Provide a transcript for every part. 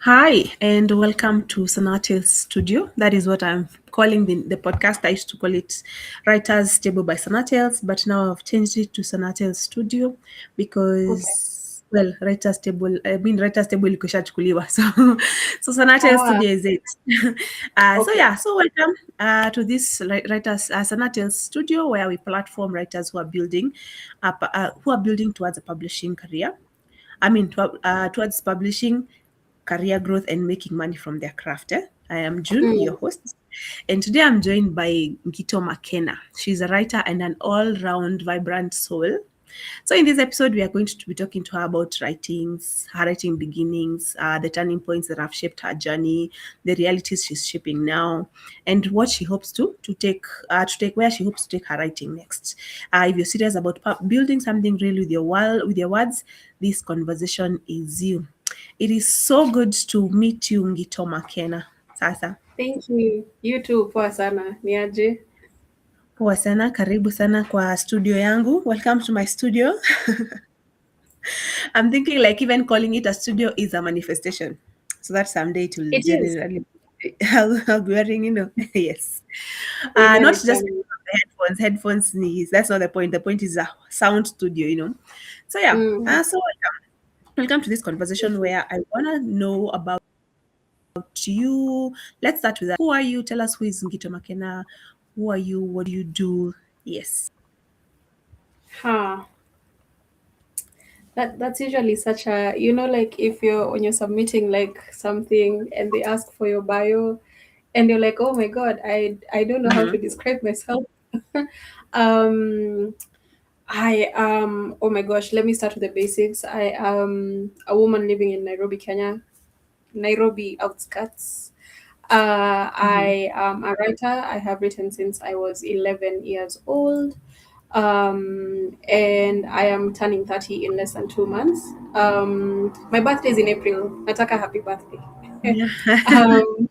Hi, and welcome to Sonatel Studio. That is what I'm calling the podcast. I used to call it Writers Table by Sonatels, but now I've changed it to Sonatel Studio Okay. because Writers Table ilikwishachukuliwa. So Sonatel Ah, Studio is it. okay. So welcome to this Writers Sonatel Studio where we platform writers who are building towards a publishing career. Towards publishing, career growth, and making money from their craft. I am June, your Mm. host, and today I'm joined by Ngito McKenna. She's a writer and an all round vibrant soul. So, in this episode, we are going to be talking to her about her writing beginnings, the turning points that have shaped her journey, the realities she's shaping now, and what she hopes to take where she hopes to take her writing next. If you're serious about building something real with your words, this conversation is you. It is so good to meet you, Ngito McKenna. Sasa Thank you. You too, poa sana. Niaje? poa sana, karibu sana kwa studio yangu. Welcome to my studio. I'm thinking like even calling it a studio is a manifestation. So that someday it will It is. generally I'll be wearing, yes. Not just Imani. the headphones. That's not the point. The point is a sound studio. So yeah. Mm. So welcome to this conversation where I wanna know about you. Let's start with that. Who are you? Tell us who is Ngito Makena. Who are you? What do you do? Yes. Ha. That's usually such a like if you're submitting like something and they ask for your bio and you're like, oh my god, I don't know how to Mm-hmm. describe myself. um I oh my gosh, let me start with the basics. I am a woman living in Nairobi, Kenya. Nairobi outskirts. Mm-hmm. I am a writer. I have written since I was 11 years old. And I am turning 30 in less than 2 months. My birthday is in April. Nataka happy birthday. Yeah. um,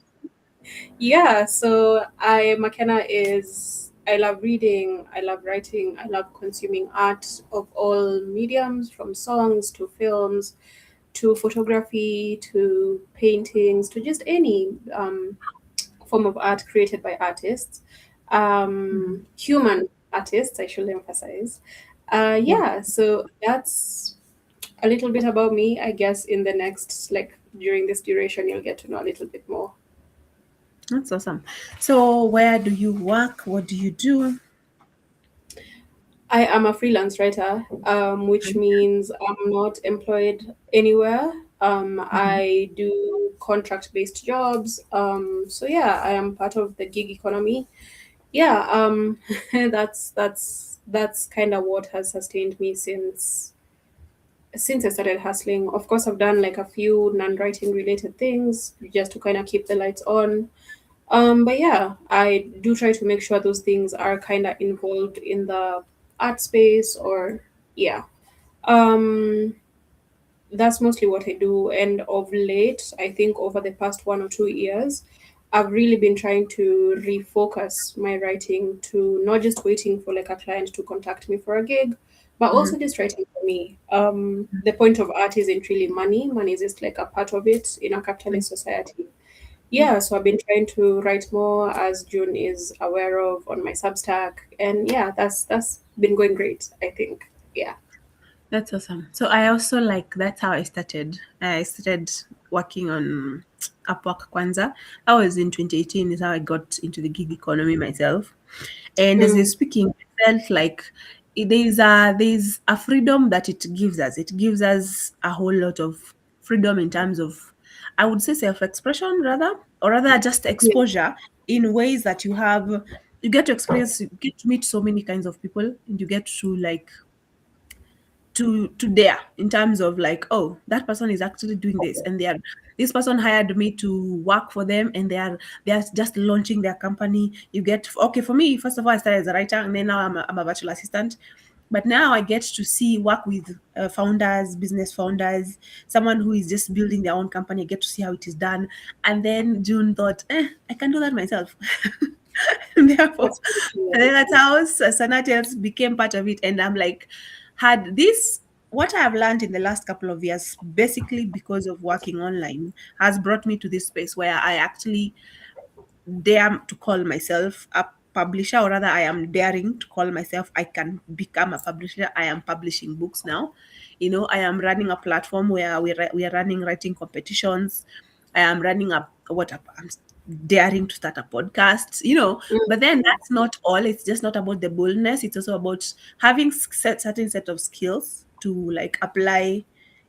yeah, so McKenna is, I love reading, I love writing, I love consuming art of all mediums, from songs to films to photography to paintings to just any form of art created by artists, Mhm. human artists, I should emphasize. Yeah. Yeah, so that's a little bit about me. I guess in the next, like during this duration, you'll get to know a little bit more. That's awesome. So where do you work? What do you do? I am a freelance writer, which means I'm not employed anywhere. Mm-hmm. I do contract based jobs. So yeah, I am part of the gig economy. Yeah, that's kind of what has sustained me since I started hustling. Of course, I've done like a few non-writing related things just to kind of keep the lights on. But yeah, I do try to make sure those things are kind of involved in the art space or yeah. Um, that's mostly what I do. And of late, I think over the past 1 or 2 years, I've really been trying to refocus my writing to not just waiting for like a client to contact me for a gig, but Mm-hmm. also just writing for me. The point of art isn't really money. Money is just like a part of it in a capitalist society. Yeah. Yeah, so I've been trying to write more, as June is aware of, on my Substack, and yeah, that's been going great. I think. Yeah. That's awesome. So I also like that's how I started. I started working on Upwork Kwanza. That was in 2018 is how I got into the gig economy myself. And as you're Mm, speaking, I felt like there's a freedom that it gives us. It gives us a whole lot of freedom in terms of, I would say, self-expression rather, or rather just yeah. exposure in ways that you get to experience, you get to meet so many kinds of people, and you get to like to there in terms of like, oh, that person is actually doing this, and this person hired me to work for them, and they are just launching their company. You get, okay, for me, first of all, I started as a writer, and then now I'm a virtual assistant. But now I get to see work with founders, business founders, someone who is just building their own company. I get to see how it is done. And then June thought, I can do that myself. Therefore, That's pretty and cool. then that's how Sanatels became part of it. And I'm like, had this what I have learned in the last couple of years, basically because of working online, has brought me to this space where I actually dare to call myself a publisher, or rather, I am daring to call myself, I can become a publisher. I am publishing books now. I am running a platform where we are running writing competitions. I am running I'm daring to start a podcast. But then that's not all. It's just not about the boldness. It's also about having certain set of skills to like apply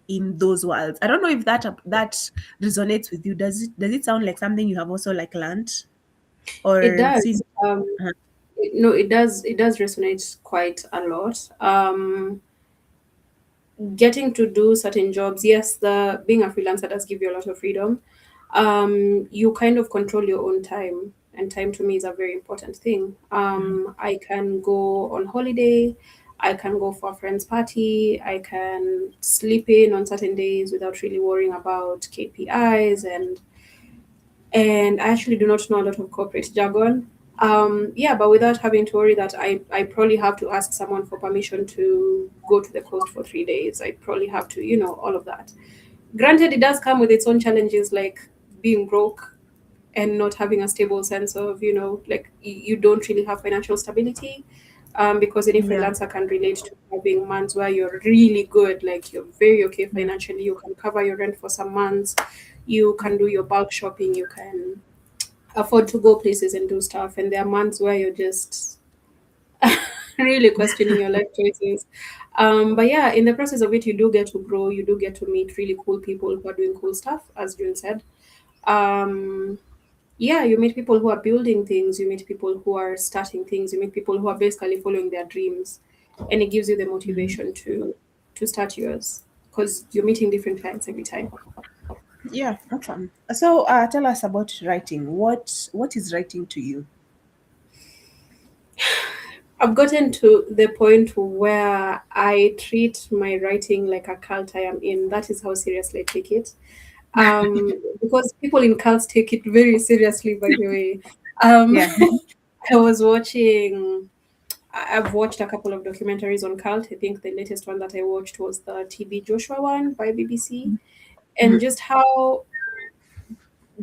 in those worlds. I don't know if that resonates with you. Does it sound like something you have also like learned It or does. seen? No, it does. It does resonate quite a lot. Getting to do certain jobs, yes, the being a freelancer does give you a lot of freedom. You kind of control your own time, and time to me is a very important thing. I can go on holiday, I can go for a friend's party, I can sleep in on certain days without really worrying about KPIs, and I actually do not know a lot of corporate jargon. Yeah, but without having to worry that I probably have to ask someone for permission to go to the coast for 3 days. I probably have to, all of that. Granted, it does come with its own challenges, like being broke and not having a stable sense of, like you don't really have financial stability. Because any Yeah, freelancer can relate to having months where you're really good, like you're very okay yeah, financially, you can cover your rent for some months, you can do your bulk shopping, you can afford to go places and do stuff. And there are months where you're just really questioning your life choices. But yeah, in the process of it, you do get to grow, you do get to meet really cool people who are doing cool stuff, as June said. Um, yeah, you meet people who are building things, you meet people who are starting things, you meet people who are basically following their dreams, and it gives you the motivation to start yours because you're meeting different clients every time. yeah. Awesome. So, tell us about writing. What is writing to you? I've gotten to the point where I treat my writing like a cult I am in. That is how seriously I take it. Because people in cults take it very seriously, by the way. Um, Yeah. I was watching, I've watched a couple of documentaries on cult. I think the latest one that I watched was the TB Joshua one by BBC. And Mhm. just how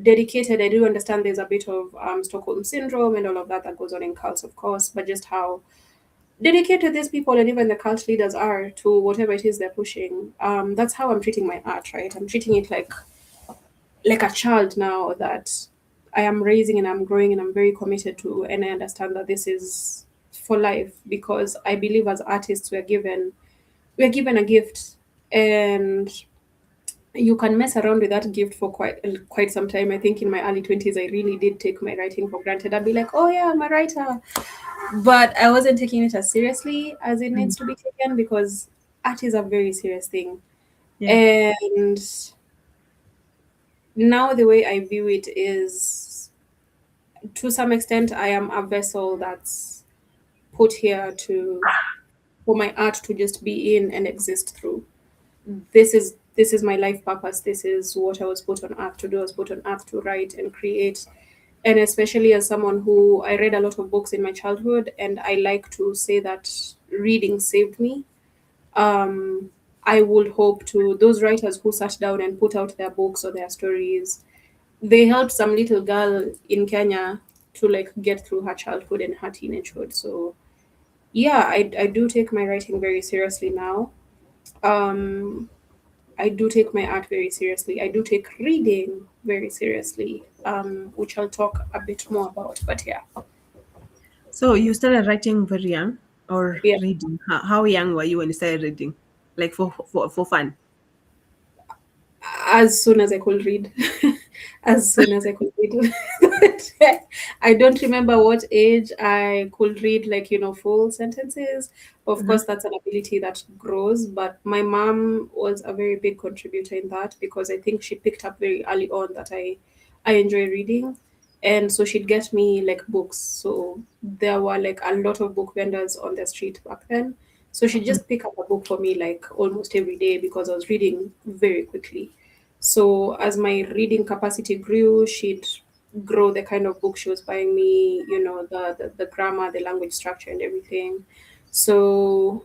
dedicated, I do understand there's a bit of Stockholm syndrome and all of that that goes on in cults, of course, but just how dedicated these people and even the cult leaders are to whatever it is they're pushing. That's how I'm treating my art, right? I'm treating it like a child now that I am raising and I'm growing and I'm very committed to, and I understand that this is for life because I believe as artists we're given a gift, and you can mess around with that gift for quite some time. I think in my early 20s I really did take my writing for granted. I'd be like, oh yeah, I'm a writer, but I wasn't taking it as seriously as it Mhm. needs to be taken because art is a very serious thing. Yeah. And now the way I view it is, to some extent, I am a vessel that's put here to for my art to just be in and exist through. This is my life purpose. This is what I was put on earth to do. I was put on earth to write and create. And especially as someone who I read a lot of books in my childhood, and I like to say that reading saved me. um, I would hope to those writers who sat down and put out their books or their stories, they helped some little girl in Kenya to like get through her childhood and her teenagehood. So yeah, I do take my writing very seriously now. Um, I do take my art very seriously. I do take reading very seriously, which I'll talk a bit more about. But yeah, So you started writing very young, or yeah. reading? How young were you when you started reading? Like for fun? As soon as I could read, as soon as I could read. I don't remember what age I could read, like, full sentences. Of Mhm. course, that's an ability that grows, but my mom was a very big contributor in that because I think she picked up very early on that I enjoy reading. And so she'd get me like books. So there were like a lot of book vendors on the street back then. So she'd just pick up a book for me like almost every day because I was reading very quickly. So as my reading capacity grew, she'd grow the kind of book she was buying me, the grammar, the language structure, and everything. So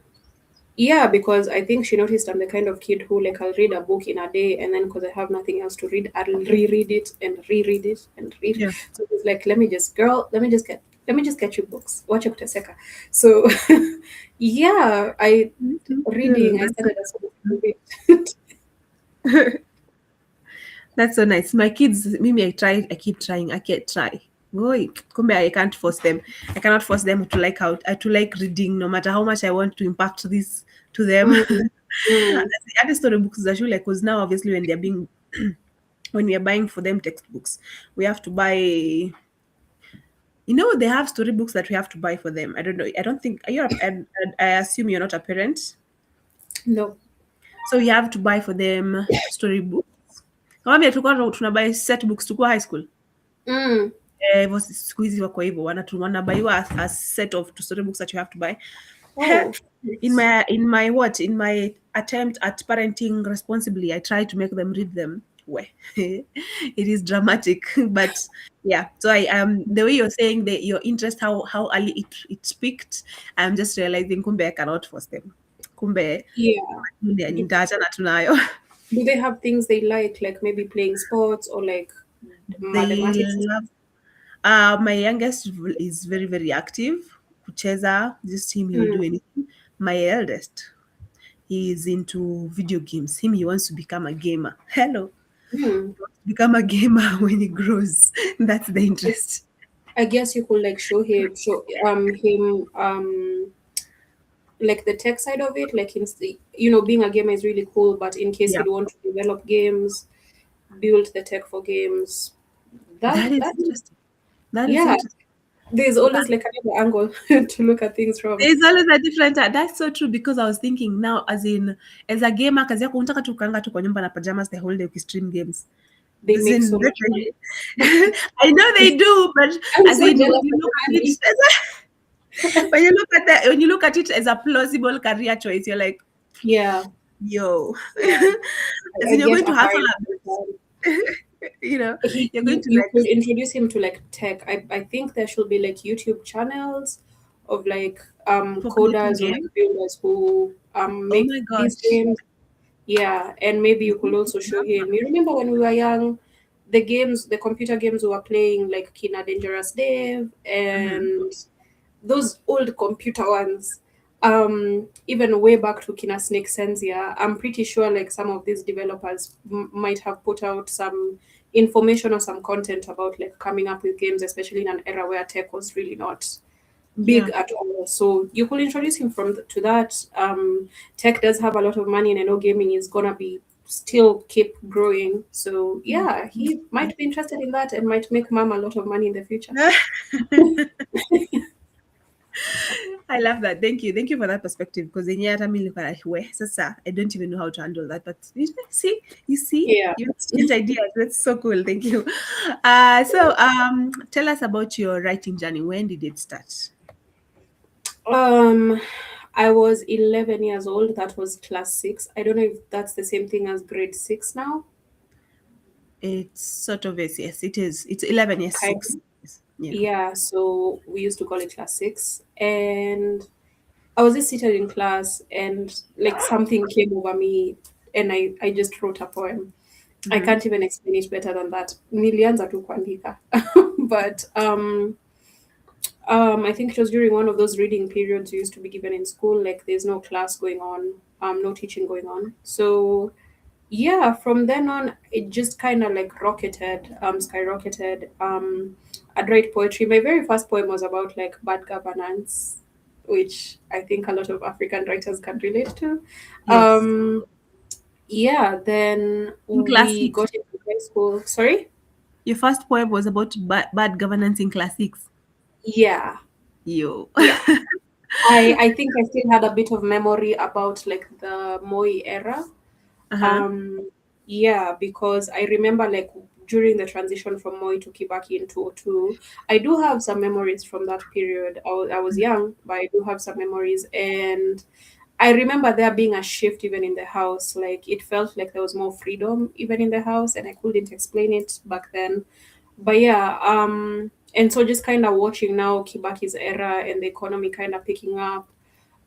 Yeah, because I think she noticed I'm the kind of kid who, like, I'll read a book in a day, and then because I have nothing else to read, I'll reread it and reread it and read. Yeah. So it's like, let me just, girl, let me just get you books. Watch your Seka. So yeah, I Cool. reading. I started as a bit. That's so nice. My kids, Mimi, I keep trying, I can't try. Boy, kumbe I can't force them. I cannot force them to like to like reading, no matter how much I want to impact this to them. Mm, mm. I just storybooks is actually like because now obviously when they're being when we are buying for them textbooks, we have to buy. You know, they have storybooks that we have to buy for them. I don't know. I don't think you're. I assume you're not a parent, No. so you have to buy for them storybooks. Kama vile tulikuwa tunabuy set books tukiwa high school. Mm. Hivyo siku hizi wako hivyo wanabaiwa a set of two storybooks that you have to buy. Oh. In my attempt at parenting responsibly, I try to make them read them. Well, it is dramatic, but yeah. So I the way you're saying that your interest, how early it picked, I'm just realizing kumbe I cannot force them. Kumbe Yeah. Do, nitaachana tunayo. do they have things they like maybe playing sports or like They mathematics? love. My youngest is very, very active. Kucheza, just him, he will do Mm. anything. My eldest, he is into video games. Him, he wants to become a gamer. Hello. Hmm. Become a gamer when he grows. That's the I interest. I guess you could like show him like the tech side of it, like being a gamer is really cool, but in case Yeah. he'd want to develop games, build the tech for games, That that is that interesting. That is yeah, interesting. there's That always like another angle to look at things from. there's always a different that's so true because I was thinking now as in as a gamer kazi yako unataka tu kukaanga tu kwa nyumba na pajamas the whole day ukistream games. They As make in so much money. I know they do, but I'm as so in when jealous you of look your at it money. as when you look at it as a plausible career choice, you're like, Yeah, yo. yeah. As I in you're get going to a hustle vibe. a bit. You know, you're going to You like could introduce him to like tech. I think there should be like YouTube channels of like for creating coders or like game. builders who Oh make my these gosh. games. Yeah, and maybe you could also show him. You remember when we were young, the computer games we were playing, like Kina Dangerous Dave Mhm. and those old computer ones. Even way back to Kina Snake Sensia, I'm pretty sure like some of these developers might have put out some information or some content about like coming up with games, especially in an era where tech was really not big Yeah. at all. So you could introduce him to that. Tech does have a lot of money, and I know gaming is gonna be still keep growing. So yeah, he might be interested in that and might make mom a lot of money in the future. I love that. Thank you. Thank you for that perspective. Because then hata mimi nilikuwa like, we, sasa, I don't even know how to handle that. But you see, Yeah. you exchange ideas. That's so cool. Thank you. Tell us about your writing journey. When did it start? Um, I was 11 years old. That was class six. I don't know if that's the same thing as grade six now. It's sort of yes, it is. It's 11 years, Kind 6. of. Yes. Yeah. Yeah. So we used to call it class six, and I was just seated in class, and like something came over me, and I just wrote a poem. I Mm-hmm. can't even explain it better than that. Nilianza tu kuandika, but I think it was during one of those reading periods you used to be given in school. Like there's no class going on, no teaching going on. So yeah, from then on, it just kind of like rocketed, skyrocketed. I'd write poetry. My very first poem was about like bad governance, which I think a lot of African writers can relate to. Yes. Yeah, then In class we 6. got into high school. Sorry? Your first poem was about bad governance in class 6. Yeah, Yo. yeah. I think I still had a bit of memory about like the Moi era. Uh-huh. Um, yeah, because I remember like during the transition from Moi to Kibaki in 2002, I do have some memories from that period. I was young, but I do have some memories. And I remember there being a shift even in the house. Like it felt like there was more freedom even in the house, and I couldn't explain it back then. But yeah, and so just kind of watching now Kibaki's era and the economy kind of picking up.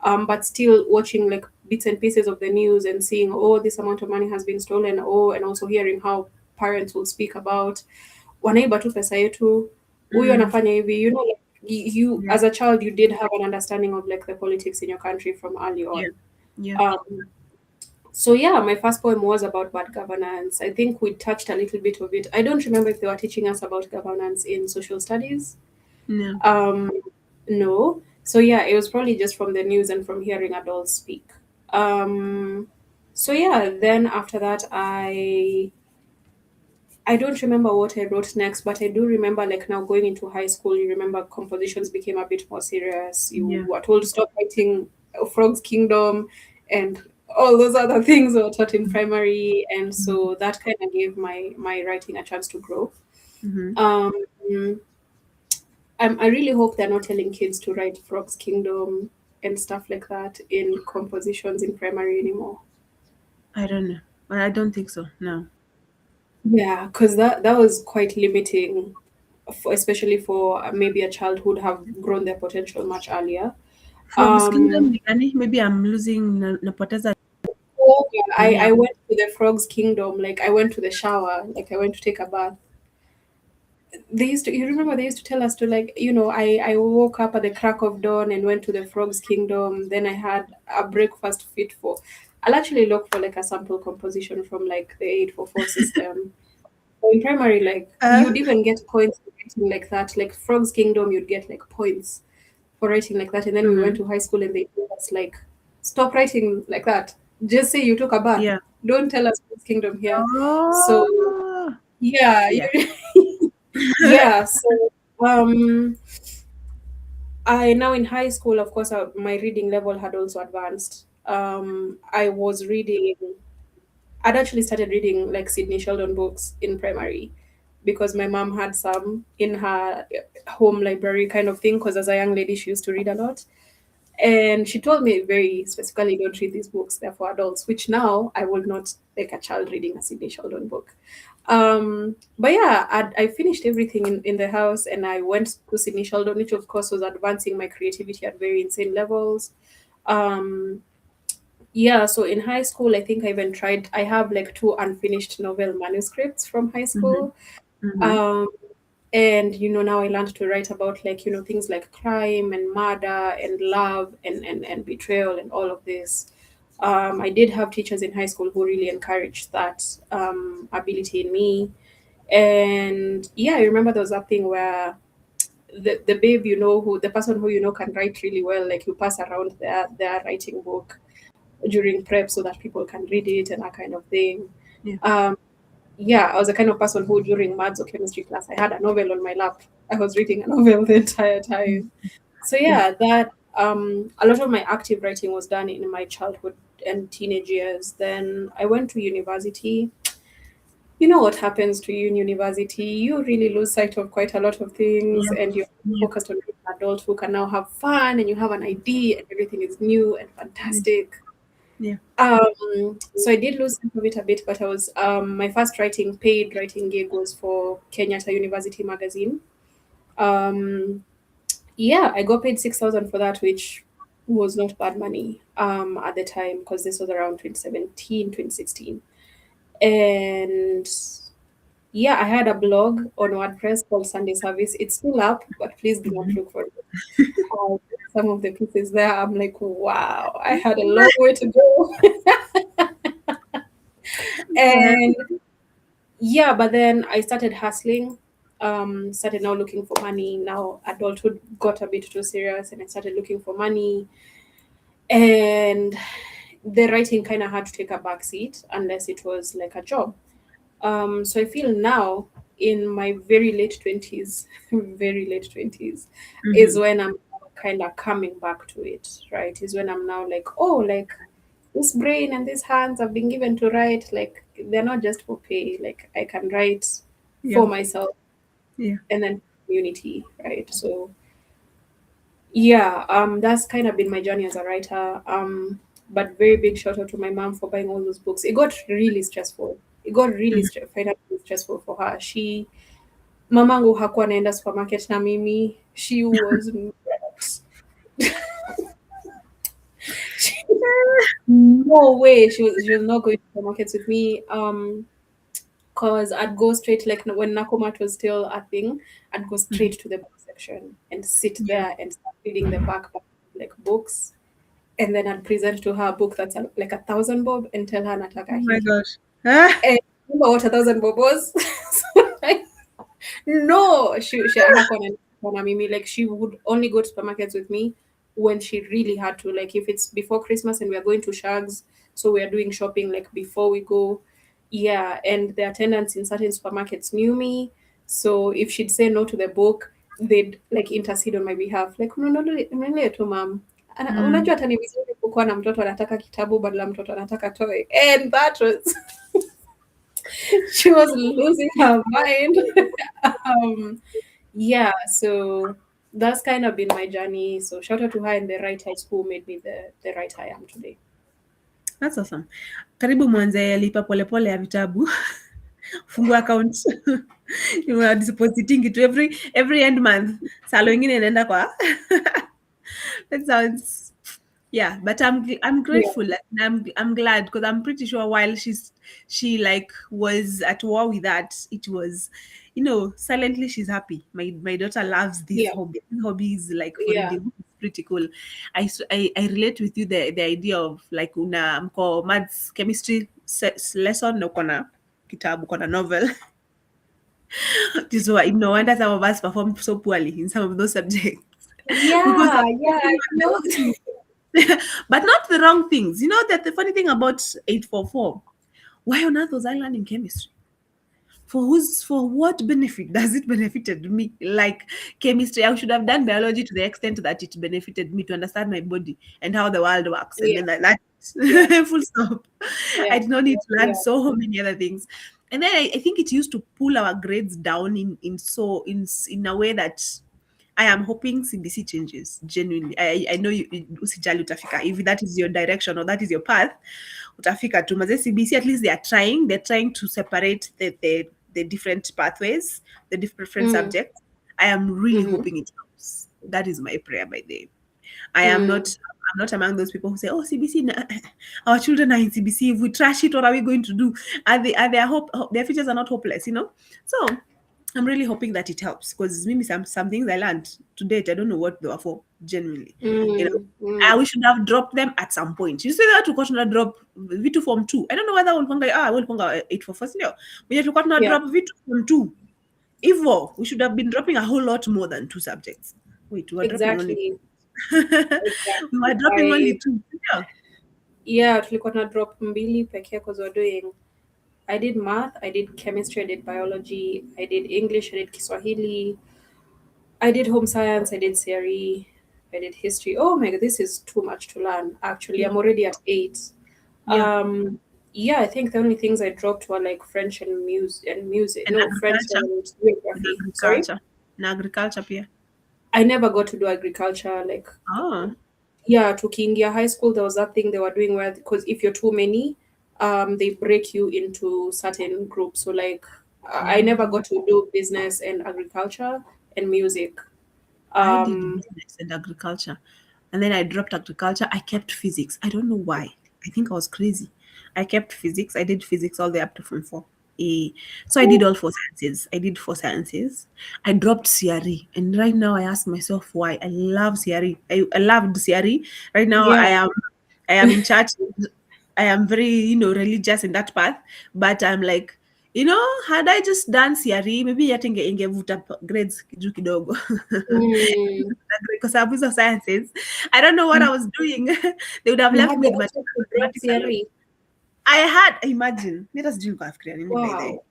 but still watching like bits and pieces of the news and seeing, oh, this amount of money has been stolen, oh, and also hearing how parents will speak about wanaiba tu pesa yetu, huyu Mm. anafanya hivi, you know, like, you Yeah. as a child you did have an understanding of like the politics in your country from early Yeah. on. Yeah. um, so yeah, my first poem was about bad governance. I think we touched a little bit of it. I don't remember if they were teaching us about governance in social studies. No. um, no. So yeah, it was probably just from the news and from hearing adults speak. um, so yeah, then after that, I don't remember what I wrote next, but I do remember like now going into high school, you remember compositions became a bit more serious. You Yeah. were told to stop writing Frog's Kingdom and all those other things were taught in primary. And Mm-hmm. so that kind of gave my writing a chance to grow. Mm-hmm. Um, I really hope they're not telling kids to write Frog's Kingdom and stuff like that in compositions in primary anymore. I don't know, but I don't think so. No. Yeah, because that was quite limiting, for, especially for maybe a child who would have grown their potential much earlier. Frog's Um, Kingdom ni gani? Maybe I'm losing napoteza so yeah, I dunia. went to the Frog's Kingdom, like I went to the shower, like I went to take a bath. They used to, you remember they used to tell us to, like, you know, I woke up at the crack of dawn and went to the Frog's Kingdom. Then I had a breakfast fit for, I'll actually look for like a sample composition from like the 844 system. In primary, like Uh, you'd even get points for writing like that. Like Frog's Kingdom, you'd get like points for writing like that. And then we went mm-hmm. to high school and they told us like, stop writing like that. Just say you took a bath. Yeah. Don't tell us Frog's Kingdom here. So Oh. yeah, Yeah. yeah. So I now in high school, of course, my reading level had also advanced. I was reading. I'd actually started reading like Sydney Sheldon books in primary because my mom had some in her home library kind of thing. Because as a young lady, she used to read a lot. And she told me very specifically, don't read these books, they're for adults, which now I would not like a child reading a Sydney Sheldon book. But yeah, I finished everything in the house and I went to Sydney Sheldon, which of course was advancing my creativity at very insane levels. Um, yeah, so in high school, I think I even tried, I have like two unfinished novel manuscripts from high Mm-hmm. school. Mm-hmm. Um, and you know, now I learned to write about like, you know, things like crime and murder and love and betrayal and all of this. I did have teachers in high school who really encouraged that ability in me. And yeah, I remember there was a thing where the babe, you know, who the person who you know can write really well, like you pass around their writing book during prep so that people can read it and that kind of thing. Yeah. Um, yeah, I was the kind of person who during maths or chemistry class, I had a novel on my lap. I was reading a novel the entire time. So Yeah. yeah, that a lot of my active writing was done in my childhood and teenage years. Then I went to university. You know what happens to you in university? You really lose sight of quite a lot of things, Yeah. and you're Yeah. focused on being an adult who can now have fun, and you have an ID, and everything is new and Yeah. fantastic. Yeah. So I did lose sight of it a bit, but I was my first paid writing gig was for Kenyatta University magazine. Um, yeah, I got paid 6,000 for that, which was not bad money at the time because this was around 2017, 2016. And yeah, I had a blog on WordPress called Sunday Service. It's still up, but please do not Mm-hmm. look for it. Uh, some of the pieces there, I'm like, wow, I had a long way to go. And yeah, but then I started hustling, started now looking for money. Now adulthood got a bit too serious and I started looking for money. And the writing kind of had to take a back seat unless it was like a job. So I feel now in my very late 20s, very late 20s, is Mm-hmm. when I'm kind of coming back to it, right? Is when I'm now like, oh, like this brain and these hands have been given to write, like they're not just for pay, like I can write Yeah. for myself Yeah. and then community, right? So yeah, that's kind of been my journey as a writer. But very big shout out to my mom for buying all those books. It got really stressful. It got really Mm-hmm. financially stressful for her. Mamangu hakuwa naenda supermarket na mimi. She was No way she was not going to the markets with me. Cause I'd go straight like when Nakumat was still a thing, I'd go Mhm. straight to the book section and sit Yeah. there and start reading the back like books, and then I'd present to her a book that's like 1,000 bob and tell her Oh nataka my hii. gosh. Ah, And remember what 1,000 bob was? So, like, no, she hakuwa na mimi. Like she would only go to supermarkets with me when she really had to. Like if it's before Christmas and we are going to Shags, so we are doing shopping like before we go. Yeah, and the attendants in certain supermarkets knew me. So if she'd say no to the book, they'd like intercede on my behalf. Like unanunulia tu mam. mm. Unajua hata ni vizuri kukuwa na mtoto anataka kitabu badala mtoto anataka toy. And that was she was losing her mind. um, yeah, so that's kind of been my journey. So shout out to her and the right high school made me the right I am today. That's awesome. Karibu mwanze lipa polepole ya vitabu. Fungua account. You are depositing it every end month. Salo ingine inaenda kwa. That sounds, yeah, but I'm Yeah, grateful, like, and I'm glad because I'm pretty sure while she like was at war with that, it was, silently she's happy. My daughter loves this yeah, hobby. This hobby is like for yeah, reading. It's pretty cool. I relate with you the idea of like una mko maths chemistry lesson no kona kitabu kona novel. This is why no wonder some of us perform so poorly in some of those subjects because yeah, yeah. the wrong things. But not the wrong things. You know that the funny thing about 844, why on earth was I learning chemistry? For what benefit does it benefited me? Like chemistry, I should have done biology to the extent that it benefited me to understand my body and how the world works. And Yeah, then that yeah, full stop. I yeah, did not need to learn yeah. so many other things. And then I think it used to pull our grades down in a way that I am hoping CBC changes genuinely. I know usijali utafika. If that is your direction or that is your path, utafika tu. Maze CBC, at least they're trying to separate the different pathways, the different Mm, subjects. I am really mm-hmm, hoping it helps. That is my prayer by day. I am mm, not I'm not among those people who say, "Oh, CBC, our children are in CBC. If we trash it, what are we going to do? Are their their futures are not hopeless, you know?" So I'm really hoping that it helps because maybe some things I learned to date, I don't know what they were for, genuinely. You know, mm, mm. we should have dropped them at some point. You say that to question drop V2 form 2. I don't know whether we'll 8 for first year. But yet we got not Yeah, drop V2 form 2. Evo, we should have been dropping a whole lot more than two subjects. Wait, we were dropping only exactly, we were exactly. dropping only two. Yeah. Yeah, tulikuwa na drop mbili pekee because we're doing I did math, I did chemistry, I did biology, I did English, I did Kiswahili, I did home science, I did theory, I did history. Oh my god, this is too much to learn. Actually, Yeah. I'm already at 8. Yeah. Um, yeah, I think the only things I dropped were like French and music. And No, French agriculture. and And geography. Sorry, agriculture. And agriculture, yeah. I never got to do agriculture. Like, Oh. yeah, tukiingia high school, there was that thing they were doing where because if you're too many, they break you into certain groups. So like, I never Mm. got to do business and agriculture and music. I did Um, business and agriculture. And then I dropped agriculture. I kept physics. I don't know why. I think I was crazy. I kept physics. I did physics all the way up to form 4. So I did all four sciences. I did four sciences. I dropped CRE. And right now I ask myself why. I love CRE. I loved CRE. Right now yeah. I am in church. I am very, religious in that path. But I'm like, had I just done CRE, maybe hata ingevuta grades juu kidogo. Mm. Kwa sababu hizo sciences, I don't know what I was doing. They would have You left had me the with option to drop mathematics alone. CRE. I had, imagine, mi hata sijui nilikuwa nafikiria nini by the way. Wow.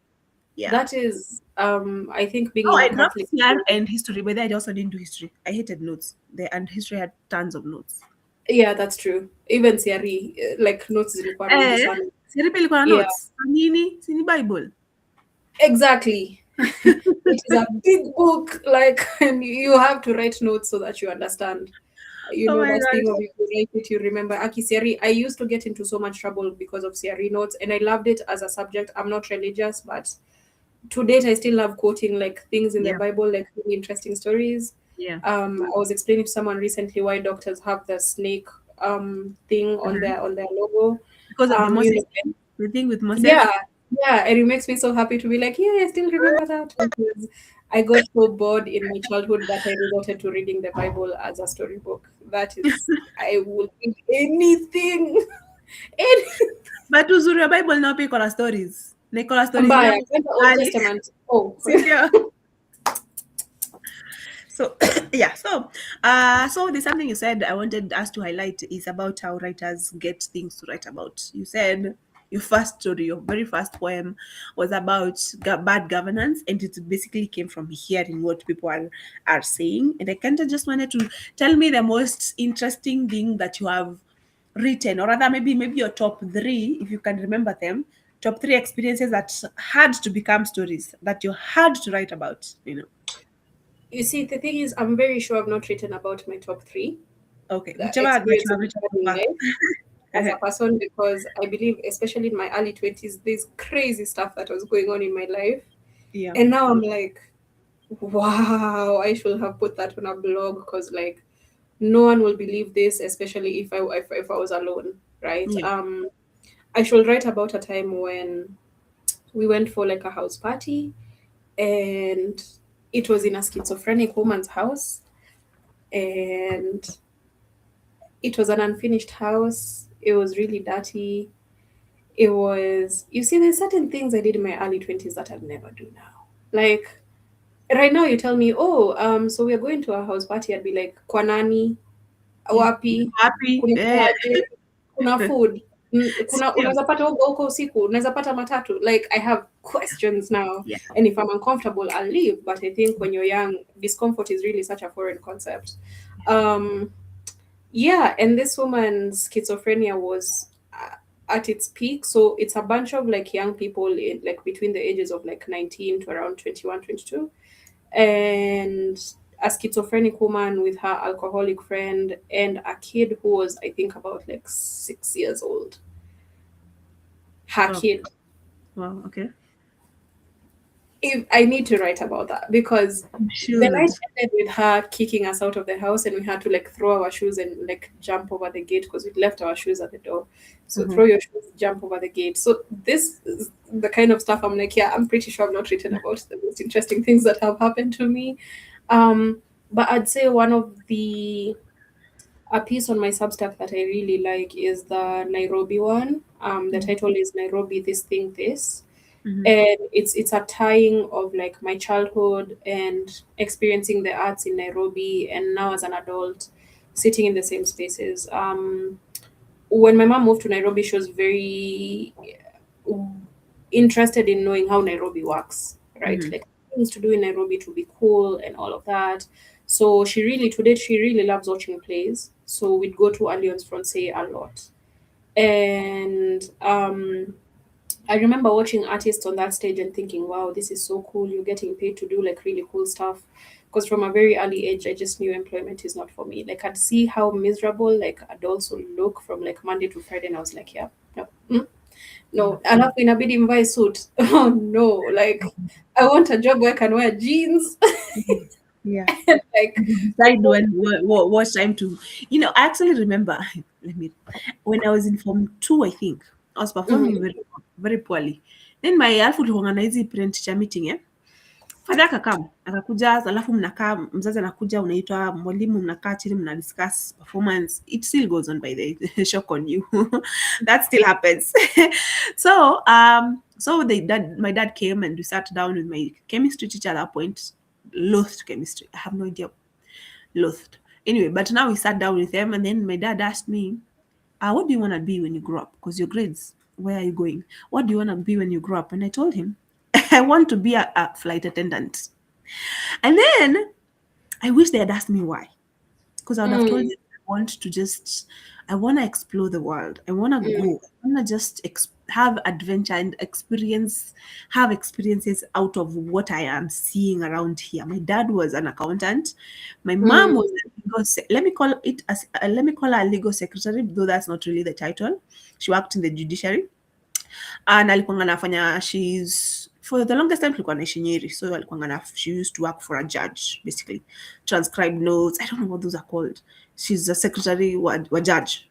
Yeah. That is, I think being Oh, in I a dropped Catholic CR school. and history, but then I also didn't do history. I hated notes. And history had tons of notes. Yeah, that's true. Even CRE, like notes zilikuwa mingi Eh, sana. Siri ilikuwa na Yeah, notes. Nini? Sini Bible. exactly. It is a big book, like, and you have to write notes so that you understand. You Oh know, my that thing of gosh. if you write it, you remember. Aki CRE, I used to get into so much trouble because of CRE notes, and I loved it as a subject. I'm not religious, but to date, I still love quoting like things in the Yeah, Bible, like really interesting stories. yeah. I was explaining to someone recently why doctors have the snake. thing Mhm. on their logo. Because of the You Moses know, thing, the thing with yeah, Moses. yeah, and it makes me so happy to be like, yeah, I still remember that because I got so bored in my childhood that I resorted to reading the Bible as a storybook. That is, I will read anything, anything. But uzuri wa Bible nao pia iko na stories. Na iko na stories Mbaya, zangu when the Old kali. Testament. Oh, Si ndio? So yeah, so there's something you said I wanted us to highlight is about how writers get things to write about. You said your first story, your very first poem was about bad governance, and it basically came from hearing what people are saying. And I kind of just wanted to tell me the most interesting thing that you have written, or rather maybe your top three, if you can remember them, top three experiences that had to become stories that you had to write about. you see, the thing is, I'm very sure I've not written about my top three Okay, the whichever that you experiences have written I've so had in far. life as a person because I believe, especially in my early 20s, there's crazy stuff that was going on in my life. Yeah. And now I'm like, wow, I should have put that on a blog because, like, no one will believe this, especially if I was alone, right? Yeah. I should write about a time when we went for like a house party and it was in a schizophrenic woman's house and it was an unfinished house. It was really dirty. It was, you see, there's certain things I did in my early 20s that I'd never do now. Like, right now, you tell me, oh, so we're going to a house party. I'd be like, kwa nani, Yeah. wapi, Happy. kuna Yeah. aje, kuna food, kuna Yeah. unaweza pata huko usiku, unaweza pata matatu. Like, I have questions now, Yeah. and if I'm uncomfortable, I'll leave. But I think when you're young, discomfort is really such a foreign concept. Um, yeah, and this woman's schizophrenia was at its peak. So it's a bunch of like young people in like between the ages of like 19 to around 21, 22, and a schizophrenic woman with her alcoholic friend and a kid who was, I think, about like 6 years old. Her Oh, kid. wow. Okay. If I need to write about that because You the should. night ended with her kicking us out of the house and we had to like throw our shoes and like jump over the gate because we'd left our shoes at the door. So Mm-hmm. throw your shoes, jump over the gate. So this is the kind of stuff I'm like, yeah, I'm pretty sure I've not written about the most interesting things that have happened to me. But I'd say one of the a piece on my Substack that I really like is the Nairobi one. The title is Nairobi This Thing This, Mm-hmm. and it's a tying of like my childhood and experiencing the arts in Nairobi and now as an adult sitting in the same spaces. When my mom moved to Nairobi, she was very interested in knowing how Nairobi works, right? Mm-hmm. Like things to do in Nairobi to be cool and all of that. So today she really loves watching plays. So we'd go to Alliance Francais a lot. And I remember watching artists on that stage and thinking, wow, this is so cool. You're getting paid to do like really cool stuff. Because from a very early age, I just knew employment is not for me. Like I'd see how miserable like adults will look from like Monday to Friday, and I was like, yeah, no, no. Alafu inabidi mvae suit. Oh no, like I want a job where I can wear jeans Yeah. and like And you decide what time to. I actually remember. Let me. When I was in Form 2, I think I was performing mhm, very poorly. Then my alafu tulikuwa na hizi parent teacher meeting Father akakam, akakuja, alafu mnakaa, mzazi anakuja, unaitwa mwalimu, mnakaa chini, mna discuss performance. It still goes on by the shock on you. That still happens. My dad came and we sat down with my chemistry teacher at that point. Loathed chemistry. I have no idea. Loathed. Anyway, but now we sat down with him and then my dad asked me, what do you want to be when you grow up? Because your grades, where are you going? What do you want to be when you grow up? And I told him, I want to be a flight attendant. And then I wish they had asked me why. Because I would have told mm, them I want to explore the world. I want to mm, go. I want to just have adventure and have experiences out of what I am seeing around here. My dad was an accountant. My mom was mm, let me call her a legal secretary, though that's not really the title. She worked in the judiciary. And alikuwanga anafanya she's for the longest time tulikuwa naishi Nyeri, so she used to work for a judge basically, transcribe notes. I don't know what those are called. She's a secretary wa judge.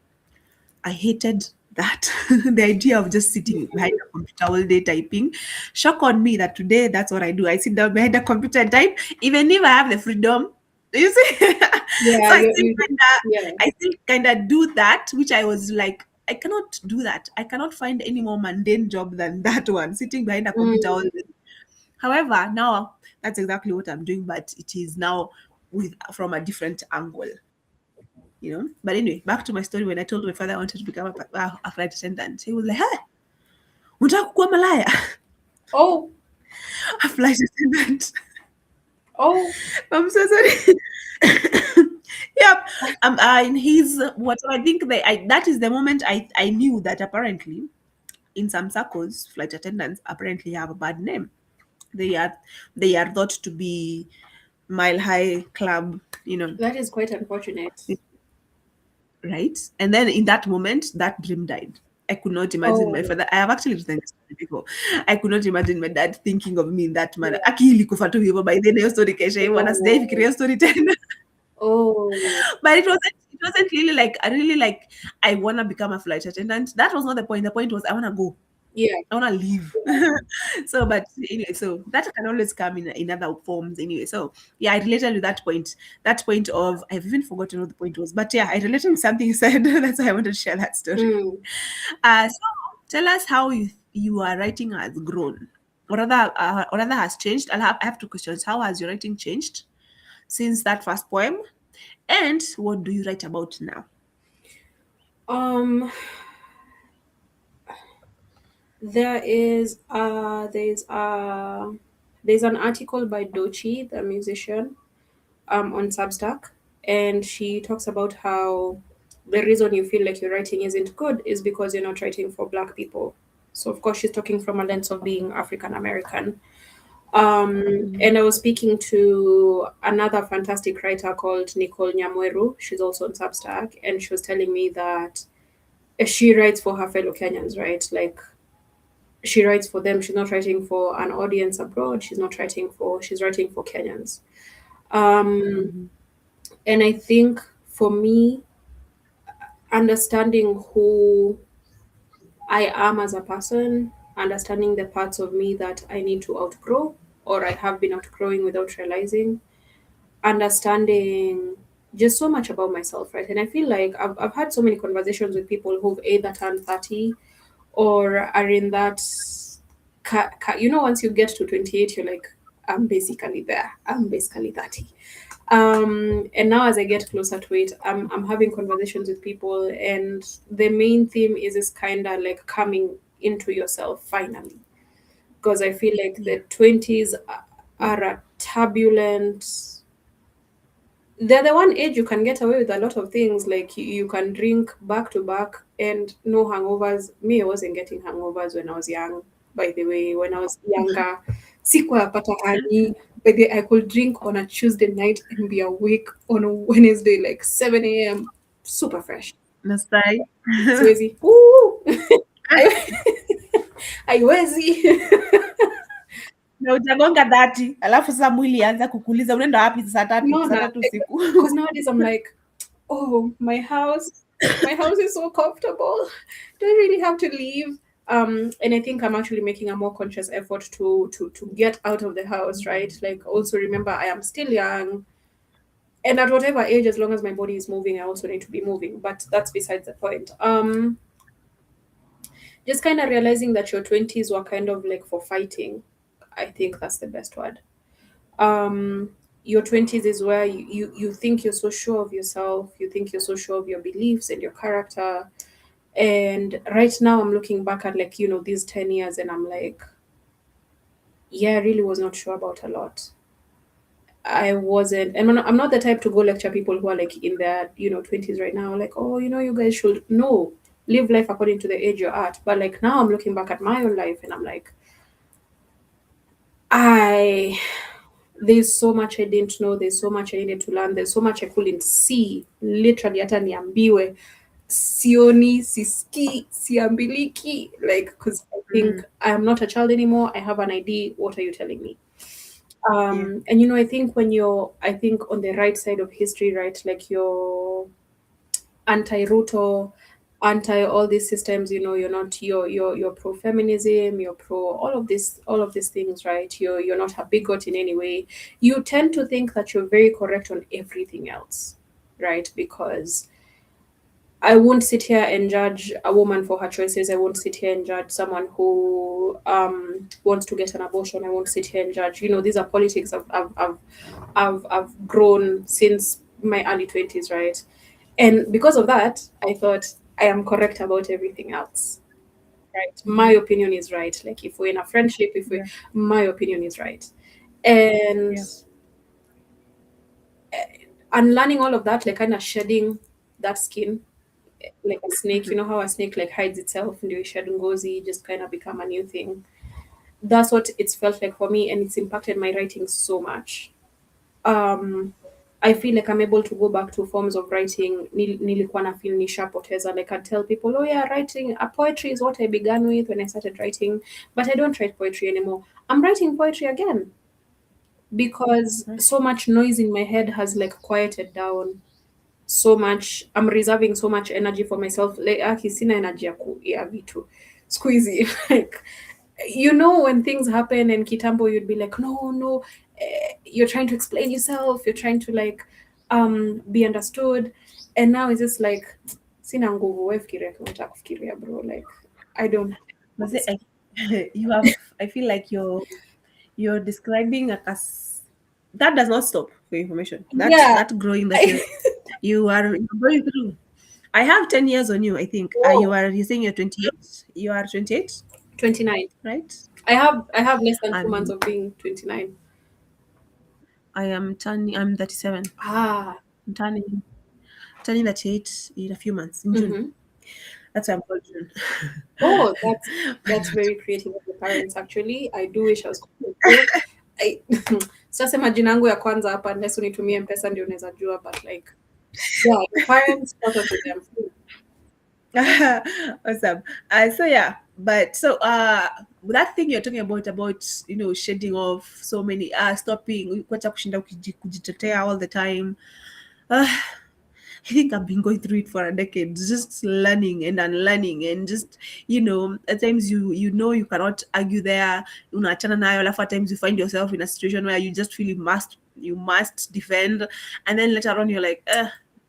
I hated that. The idea of just sitting behind a computer all day typing. Shock on me that today that's what I do. I sit down behind a computer and type, even if I have the freedom. You see? Yeah, So you yeah. I still kinda do that, which I was like, I cannot do that. I cannot find any more mundane job than that one, sitting behind a computer all Mm. day. However, now that's exactly what I'm doing, but it is now with from a different angle, you know. But anyway, back to my story. When I told my father I wanted to become a flight attendant, he was like, "Hey, unataka kuwa malaya?" Oh, A flight attendant. oh, I'm so sorry. Yep. In his what I think that is the moment I knew that apparently in some circles flight attendants apparently have a bad name. They are they are thought to be mile high club, you know, that is quite unfortunate. right? And then in that moment, that dream died. I could not imagine my Oh, father. I have actually written this story before. I could not imagine my dad thinking of me in that manner. yeah. Akili kufa tu hivyo by then hiyo story kesha hivyo na Oh, sijaifikiria story tena. oh, But it wasn't really like I really like I wanna become a flight attendant. That was not the point. The point was I wanna go. yeah. I wanna leave. So, but anyway, so that can always come in other forms anyway. So yeah, I related with that point. That point of I've even forgotten what the point was, but yeah, I related with something you said. That's why I wanted to share that story. Mm. So tell us how you are writing has grown, or rather has changed. I have two questions. How has your writing changed since that first poem, and what do you write about now? Um, there is there's an article by Dochi, the musician, on Substack, and she talks about how the reason you feel like your writing isn't good is because you're not writing for Black people. So of course she's talking from a lens of being African American. Mm, And I was speaking to another fantastic writer called Nicole Nyamweru. She's also on Substack, and she was telling me that she writes for her fellow Kenyans, right? Like she writes for them. She's not writing for an audience abroad. She's writing for Kenyans. Um, mhm, and I think for me, understanding who I am as a person, understanding the parts of me that I need to outgrow or I have been outgrowing without realizing, understanding just so much about myself, right? And I feel like I've had so many conversations with people who've either turned 30 or are in that, once you get to 28, you're like, I'm basically there. I'm basically 30. And now as I get closer to it, I'm having conversations with people, and the main theme is this kind of like coming into yourself finally. Because I feel like yeah, the 20s are a turbulent, they're the one age you can get away with a lot of things. Like you can drink back to back and no hangovers. Me, I wasn't getting hangovers when I was young. By the way, when I was younger, sikuwa pata hadi. But I could drink on a Tuesday night and be awake on a Wednesday like 7 a.m. Super fresh. nastai. Siwezi. Ooh. Haiwezi. Na utagonga 30 alafu sasa mwili anza kukuuliza unaenda wapi saa No, tatu usiku. because nowadays I'm like, oh, my house is so comfortable. Do I really have to leave? And I think I'm actually making a more conscious effort to get out of the house, right? Like also remember I am still young. And at whatever age, as long as my body is moving, I also need to be moving. But that's besides the point. Just kind of realizing that your 20s were kind of like for fighting. I think that's the best word. um your 20s is where you think you're so sure of yourself, you think you're so sure of your beliefs and your character. And right now I'm looking back at, like, these 10 years, and I'm like, yeah, I really was not sure about a lot. I wasn't, and I'm not the type to go lecture people who are like in their 20s right now, like, oh, you guys should no live life according to the age you're at. But like now I'm looking back at my own life and I'm like, I there's so much I didn't know. There's so much I needed to learn. There's so much I couldn't see. Literally, hata niambiwe sioni, siski, siambiliki. Like, because I think Mm, I am not a child anymore. I have an ID. What are you telling me? yeah. And I think I think on the right side of history, right, like you're anti-Ruto, anti all these systems, you're not, you're pro feminism, you're pro all of these things, right? You're not a bigot in any way. You tend to think that you're very correct on everything else, right? Because I won't sit here and judge a woman for her choices. I won't sit here and judge someone who wants to get an abortion. I won't sit here and judge. These are politics. I've grown since my early 20s, right? And because of that, I thought I am correct about everything else, right? My Mhm. opinion is right. Like if we're in a friendship, if we, Yeah. my opinion is right. And Yeah. unlearning all of that, like kind of shedding that skin like a snake. You Mhm. know how a snake like hides itself and you shed ngozi, just kind of become a new thing. That's what it's felt like for me, and it's impacted my writing so much. Um, I feel like I'm able to go back to forms of writing nilikuwa na feel nishapoteza. Like I tell people, oh yeah, writing a poetry is what I began with when I started writing, but I don't write poetry anymore. I'm writing poetry again because Right. so much noise in my head has like quieted down. So much, I'm reserving so much energy for myself. Like sina energy ya vitu siku hizi. Like when things happen and kitambo you'd be like, no, no, you're trying to explain yourself, you're trying to like be understood, and now it's just like sina nguvu, wewe fikiria kama unataka kufikiria, bro. Like I don't Was it, have. you have, I feel like you're describing a that does not stop for information. That Yeah. that growing that you're going through. I have 10 years on you, I think. Whoa. You saying you're 28. You are 28, 29. right? I have less than 2 months I'm of being 29. I'm 37. Ah. I'm turning 38 in a few months in June. Mm-hmm. That's why I'm called June. Oh, that's very creative of your parents actually. I do wish I was connected you. I sasa majina yangu ya kwanza hapa unless unitumie mpesa ndio unaweza jua, but like yeah, your parents shout out to them. Awesome. So yeah, but so that thing you're talking about shedding off so many stopping kuacha kushinda kujitetea all the time. uh, I think I've been going through it for a decade, just learning and unlearning, and just at times you cannot argue there. Unaachana nayo, alafu at times you find yourself in a situation where you just feel you must defend, and then later on you're like,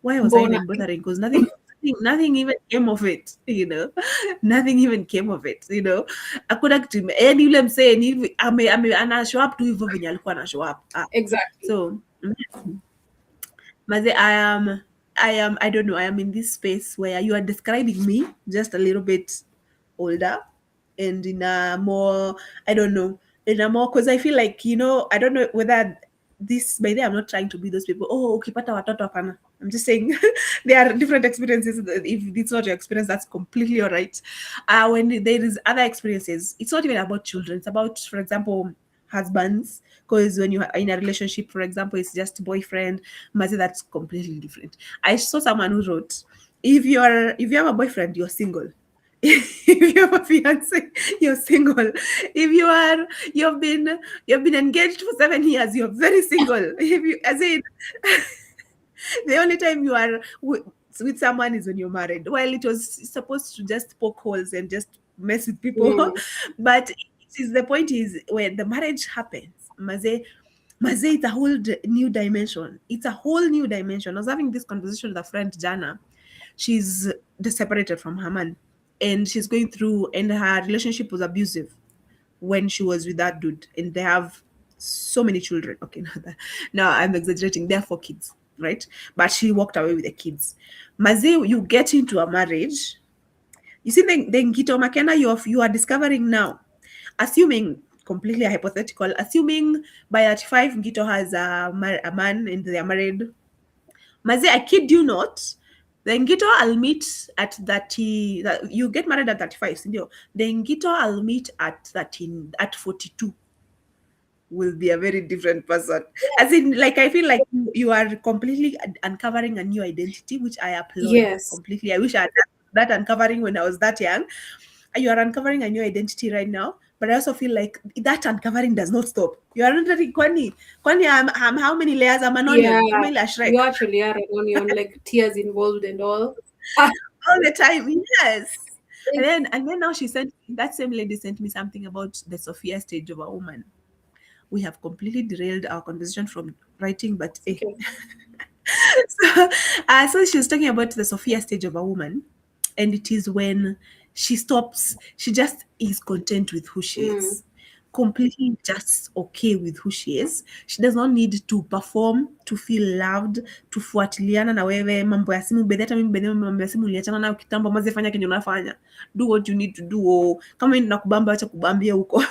why was I Mbona even bothering? Because nothing even came of it. Nothing even came of it. Hakuna kitu yani yule msee ni hivi ana show up tu hivyo venye alikuwa ana show up. exactly. So Maze, I don't know, I am in this space where you are describing me just a little bit older and in a more, I don't know, in a more, because I feel like, I don't know whether this, by the way, I'm not trying to be those people, oh, ukipata watoto hapana. I'm just saying there are different experiences. If it's not your experience, that's completely all right. When there is other experiences, it's not even about children. It's about, for example, husbands. Because when you are in a relationship, for example, it's just boyfriend, Mazi, that's completely different. I saw someone who wrote, if you have a boyfriend, you're single. If you have a fiance, you're single. If you've been engaged for 7 years, you're very single. If you as in the only time you are with someone is when you're married. Well, it was supposed to just poke holes and just mess with people, Mm. but the point is when the marriage happens, Maze, it's a whole new dimension. It's a whole new dimension. I was having this conversation with a friend, Jana. She's separated from her man, and she's going through, and her relationship was abusive when she was with that dude, and they have so many children. Okay, now I'm exaggerating. They have 4 kids, right? But she walked away with the kids. Maze, you get into a marriage. You see the Ngito Makena you are discovering now, assuming completely hypothetical, assuming by 35 Ngito has a man and they are married. Maze, I kid you not. The Ngito I'll meet at 30, you get married at 35, sindio? The Ngito I'll meet at 13, at 42 will be a very different person. As in, like, I feel like you are completely uncovering a new identity, which I applaud Yes. completely. I wish I had done that uncovering when I was that young. You are uncovering a new identity right now, but I also feel like that uncovering does not stop. You are not really kwani I'm how many layers? I'm an Yeah. onion. Kama ile ya Shrek. You actually are an onion, like tears involved and all. Ah, all the time. Yes. It's And then now she sent that same lady sent me something about the Sophia stage of a woman. We have completely derailed our conversation from writing, but eh. okay. So, so she was talking about the Sophia stage of a woman, and it is when she stops, she just is content with who she Mm, is, completely just okay with who she is. She does not need to perform to feel loved, tufuatiliana na wewe mambo ya simu bedhi, hata mimi bedhi mambo ya simu uliachana nayo kitambo, maze fanya kenye unafanya, do what you need to do. Oh, kama nakubamba acha kubambia huko.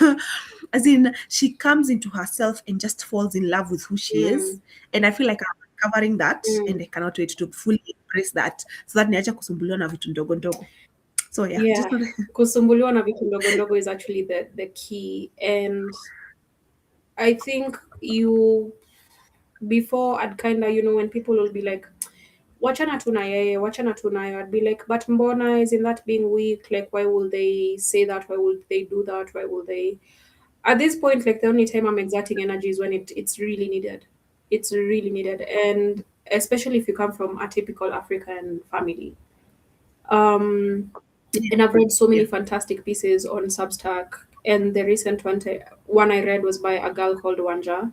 As in, she comes into herself and just falls in love with who she mm, is, and I feel like I'm covering that, mm. and I cannot wait to fully embrace that, so that niache kusumbuliwa na vitu ndogo ndogo. So yeah, just Yeah, kusumbuliwa na vitu ndogo ndogo is actually the key. And I think you, before I'd kind of, when people will be like, wachana tu na yeye, wachana tu nayo, I'd be like, but mbona, isn't that being weak? Like, why will they say that? Why would they do that? Why will they? At this point, like, the only time I'm exerting energy is when it's really needed. It's really needed. And especially if you come from a typical African family. Um, yeah, and I've read so yeah. many fantastic pieces on Substack. And the recent one I read was by a girl called Wanja.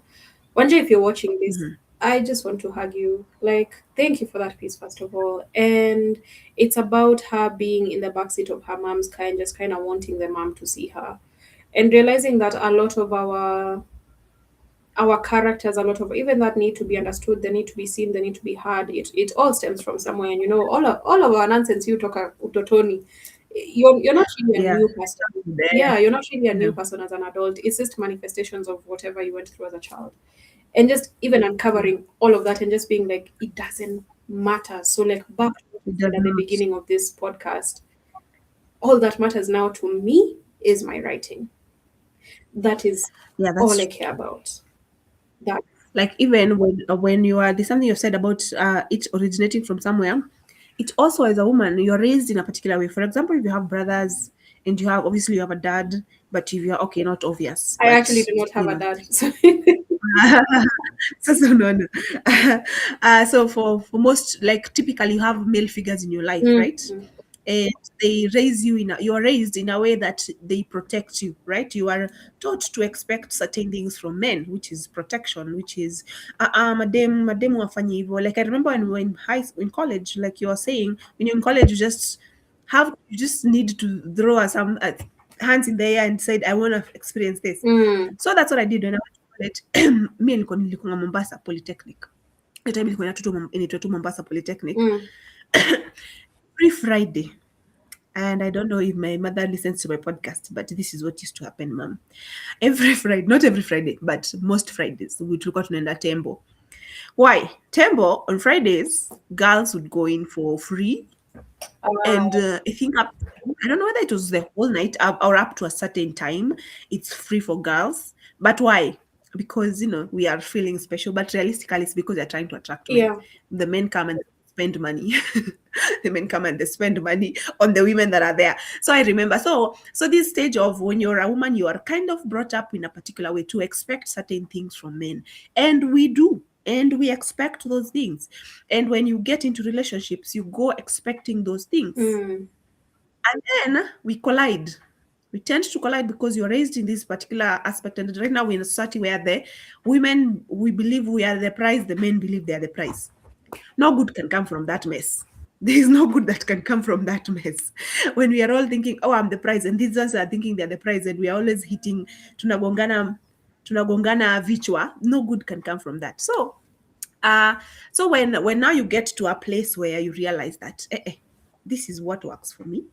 Wanja, if you're watching this, Mhm. I just want to hug you. Like, thank you for that piece, first of all. And it's about her being in the backseat of her mom's car and just kind of wanting the mom to see her. And realizing that a lot of our characters, a lot of even that need to be understood, they need to be seen, they need to be heard. It all stems from somewhere. And all of our nonsense you talk utotoni, you're not really a Yeah, new person. there. Yeah, you're not really a new No. person as an adult. It's just manifestations of whatever you went through as a child. And just even Yeah, uncovering all of that and just being like, it doesn't matter. So like back to what you it said does at the not. beginning of this podcast, all that matters now to me is my writing. That is Yeah, all I that's care about. That like, even when you are, there's something you've said about it originating from somewhere. It also, as a woman, you're raised in a particular way. For example, if you have brothers and you have, obviously you have a dad, but if you're okay, not obvious, I actually but do not have you a know. dad. So So no, no. So for most, like, typically you have male figures in your life, Mm, right? mm, And they raise you you are raised in a way that they protect you, right? You are taught to expect certain things from men, which is protection, which is madem wafanye hivyo. Like, I remember when we were in college, like you were saying, when you're in college, you just need to throw some hands in the air and said, I want to experience this. mm, So that's what I did when I went to college. Mi nilikuwa Mombasa Polytechnic. Hiyo time ilikuwa inaitwa tu Mombasa Polytechnic. mm. Every Friday, and I don't know if my mother listens to my podcast, but this is what used to happen, mom. Every Friday, not every Friday, but most Fridays, we took out Nenda Tembo. Why? Tembo on Fridays, girls would go in for free, and I think I don't know whether it was the whole night or up to a certain time. It's free for girls, but why? Because we are feeling special, but realistically, it's because they're trying to attract men. Yeah, The men come and spend money. The men come and they spend money on the women that are there. So I remember. So this stage of when you're a woman, you are kind of brought up in a particular way to expect certain things from men, and we do. And we expect those things. And when you get into relationships, you go expecting those things. mm, And then we collide. We tend to collide because you're raised in this particular aspect. And right now we're in a society where the women, we believe we are the prize, the men believe they are the prize. No good can come from that mess. There is no good that can come from that mess. When we are all thinking, oh, I'm the prize, and these ones are thinking they're the prize, and we are always hitting tunagongana vichwa, no good can come from that. Uh, so when now you get to a place where you realize that this is what works for me,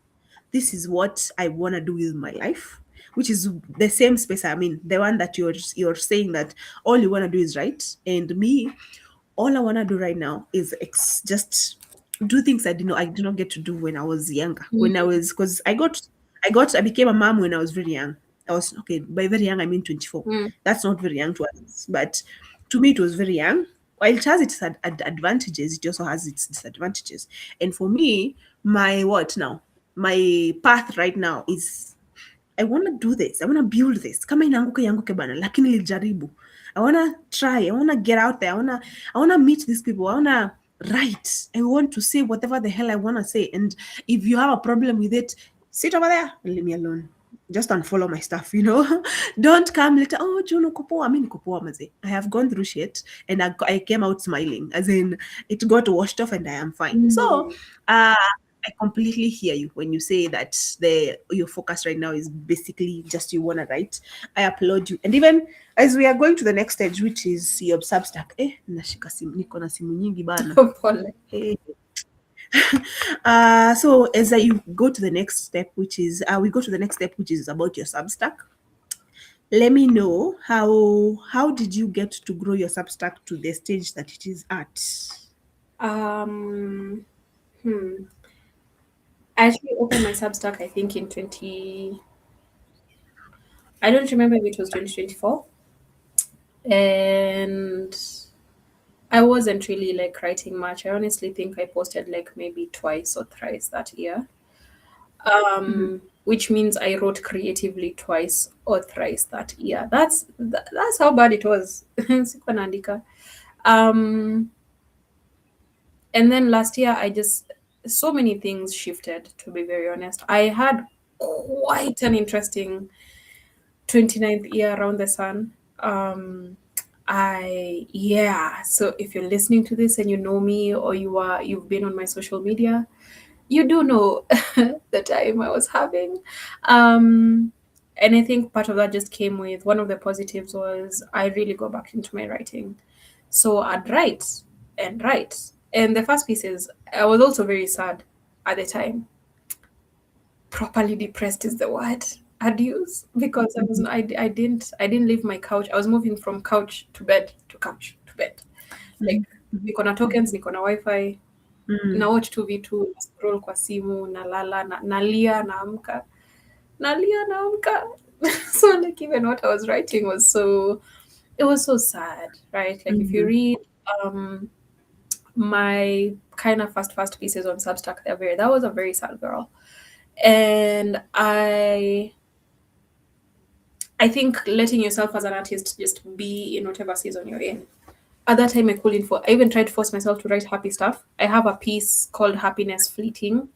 this is what I want to do with my life, which is the same space I'm in, the one that you're saying that all you want to do is right, and me, all I want to do right now is just do things I did not get to do when I was younger. When I mm, was because I became a mom when I was very young. I was okay, by very young I mean 24. mm, That's not very young to us, but to me it was very young. While it has its advantages, it also has its disadvantages. And for me, my path right now is I want to do this. I want to build this. Kama inaanguka ianguke bana, lakini nilijaribu. I want to try. I want to get out there. I want to meet these people. I want to write. I want to say whatever the hell I want to say. And if you have a problem with it, sit over there and leave me alone. Just unfollow my stuff, you know. Don't come later. Oh, Juno Kopo. I mean, Kopo Amaze. I have gone through shit and I came out smiling, as in it got washed off and I am fine. So, Mm. I completely hear you when you say that your focus right now is basically just you want to write. I applaud you. And even as we are going to the next stage, which is your Substack. Nashika simu, niko na simu nyingi bana. Pole. Hey. So as you go to the next step, which is we go to the next step, which is about your Substack. Let me know how did you get to grow your Substack to the stage that it is at? Um, hmm. I actually opened my Substack, I think, in 20. I don't remember if it was 2024. And I wasn't really like writing much. I honestly think I posted like maybe twice or thrice that year. Mhm. Which means I wrote creatively twice or thrice that year. That's how bad it was. Sikuwa naandika. Um, and then last year, I just so many things shifted. To be very honest, I had quite an interesting 29th year around the sun. So if you're listening to this and you know me or you've been on my social media, you do know the time I was having. Um, and I think part of that just came with one of the positives was I really go back into my writing. So I'd write and write. And the first piece is I was also very sad at the time. Properly depressed is the word I'd use because Mhm. I didn't leave my couch. I was moving from couch to bed to couch to bed. Like Mhm. Mhm. niko na Mhm. tokens, niko na wifi, na Mm. watch 2v2, na scroll kwa simu, nalala, nalia, naamka, nalia, naamka. So like even what I was writing was it was so sad, right? Like if you Mhm. read um my kind of first pieces on Substack, that was a very sad girl. And I think letting yourself as an artist just be in whatever season you're in. At that time, I even tried to force myself to write happy stuff. I have a piece called Happiness Fleeting,